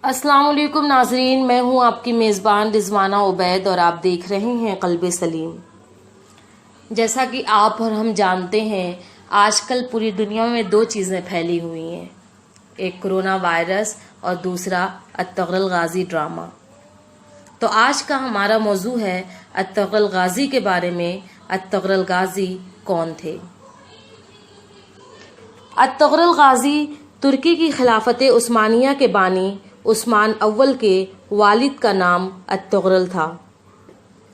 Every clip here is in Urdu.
السلام علیکم ناظرین، میں ہوں آپ کی میزبان رضوانہ عبید اور آپ دیکھ رہے ہیں قلب سلیم۔ جیسا کہ آپ اور ہم جانتے ہیں، آج کل پوری دنیا میں دو چیزیں پھیلی ہوئی ہیں، ایک کرونا وائرس اور دوسرا الطغرل غازی ڈرامہ۔ تو آج کا ہمارا موضوع ہے الطغرل غازی کے بارے میں۔ الطغرل غازی کون تھے؟ الطغرل غازی ترکی کی خلافت عثمانیہ کے بانی عثمان اول کے والد کا نام الطغرل تھا۔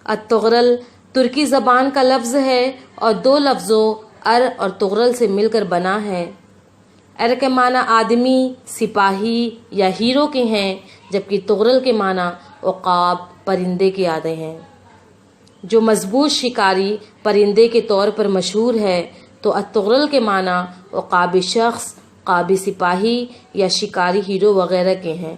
الطغرل ترکی زبان کا لفظ ہے اور دو لفظوں ار اور طغرل سے مل کر بنا ہے۔ ار کے معنی آدمی، سپاہی یا ہیرو کے ہیں، جبکہ طغرل کے معنی عقاب، پرندے کے آتے ہیں۔ جو مضبوط شکاری پرندے کے طور پر مشہور ہے، تو الطغرل کے معنی عقابی شخص، عقابی سپاہی یا شکاری ہیرو وغیرہ کے ہیں۔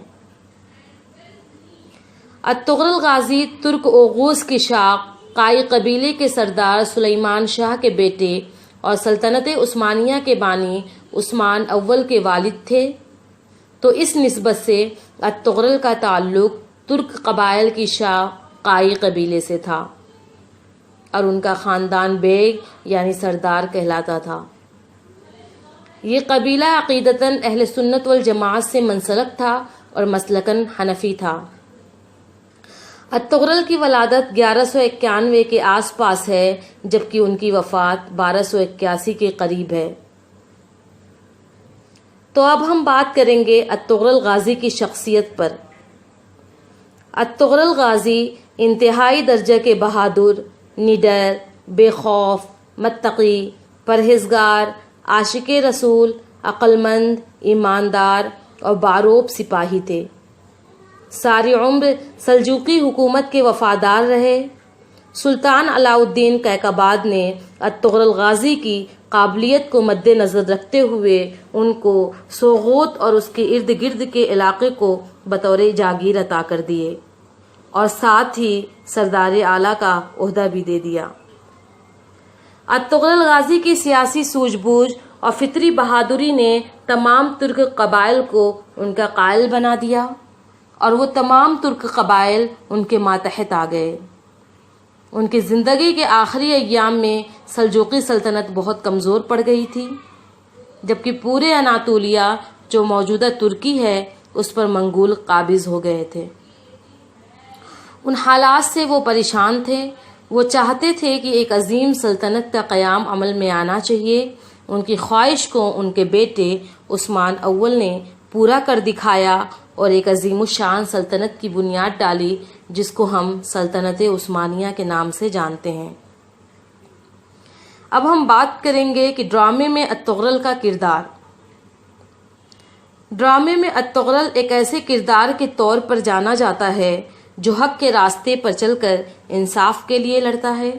الطغرل غازی ترک اوغوز کی شاخ قائی قبیلے کے سردار سلیمان شاہ کے بیٹے اور سلطنت عثمانیہ کے بانی عثمان اول کے والد تھے۔ تو اس نسبت سے الطغرل کا تعلق ترک قبائل کی شاخ قائی قبیلے سے تھا اور ان کا خاندان بیگ یعنی سردار کہلاتا تھا۔ یہ قبیلہ عقیدتاً اہل سنت والجماعت سے منسلک تھا اور مسلکاً حنفی تھا۔ الطغرل کی ولادت 1191 کے آس پاس ہے، جبکہ ان کی وفات 1281 کے قریب ہے۔ تو اب ہم بات کریں گے الطغرل غازی کی شخصیت پر۔ الطغرل غازی انتہائی درجہ کے بہادر، نڈر، بے خوف، متقی، پرہیزگار، عاشق رسول، عقل مند، ایماندار اور باروب سپاہی تھے۔ ساری عمر سلجوقی حکومت کے وفادار رہے۔ سلطان علاء الدین کیقباد نے الطغرل غازی کی قابلیت کو مد نظر رکھتے ہوئے ان کو سوغوت اور اس کے ارد گرد کے علاقے کو بطور جاگیر عطا کر دیے اور ساتھ ہی سردار اعلیٰ کا عہدہ بھی دے دیا۔ الطغرل غازی کی سیاسی سوجھ بوجھ اور فطری بہادری نے تمام ترک قبائل کو ان کا قائل بنا دیا اور وہ تمام ترک قبائل ان کے ماتحت آ گئے۔ ان کی زندگی کے آخری ایام میں سلجوقی سلطنت بہت کمزور پڑ گئی تھی، جبکہ پورے اناطولیہ جو موجودہ ترکی ہے اس پر منگول قابض ہو گئے تھے۔ ان حالات سے وہ پریشان تھے۔ وہ چاہتے تھے کہ ایک عظیم سلطنت کا قیام عمل میں آنا چاہیے۔ ان کی خواہش کو ان کے بیٹے عثمان اول نے پورا کر دکھایا اور ایک عظیم الشان سلطنت کی بنیاد ڈالی، جس کو ہم سلطنت عثمانیہ کے نام سے جانتے ہیں۔ اب ہم بات کریں گے کہ ڈرامے میں الطغرل کا کردار۔ ڈرامے میں الطغرل ایک ایسے کردار کے طور پر جانا جاتا ہے جو حق کے راستے پر چل کر انصاف کے لیے لڑتا ہے،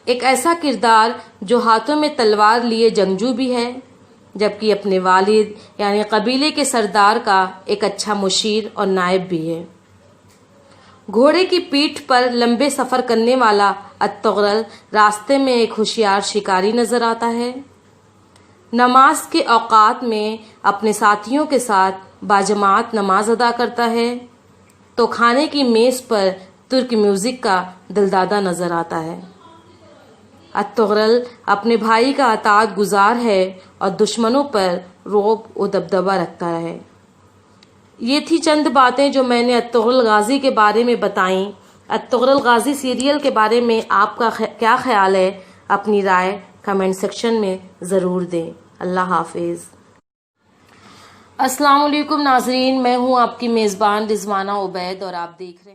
ایک ایسا کردار جو ہاتھوں میں تلوار لیے جنگجو بھی ہے، جبکہ اپنے والد یعنی قبیلے کے سردار کا ایک اچھا مشیر اور نائب بھی ہے۔ گھوڑے کی پیٹھ پر لمبے سفر کرنے والا الطغرل راستے میں ایک ہوشیار شکاری نظر آتا ہے۔ نماز کے اوقات میں اپنے ساتھیوں کے ساتھ باجماعت نماز ادا کرتا ہے، تو کھانے کی میز پر ترک میوزک کا دلدادہ نظر آتا ہے۔ الطغرل اپنے بھائی کا اطاعت گزار ہے اور دشمنوں پر رعب و دبدبہ رکھتا ہے۔ یہ تھی چند باتیں جو میں نے الطغرل غازی کے بارے میں بتائیں۔ الطغرل غازی سیریل کے بارے میں آپ کا کیا خیال ہے؟ اپنی رائے کمنٹ سیکشن میں ضرور دیں۔ اللہ حافظ۔ السلام علیکم ناظرین، میں ہوں آپ کی میزبان رضوانہ عبید اور آپ دیکھ رہے ہیں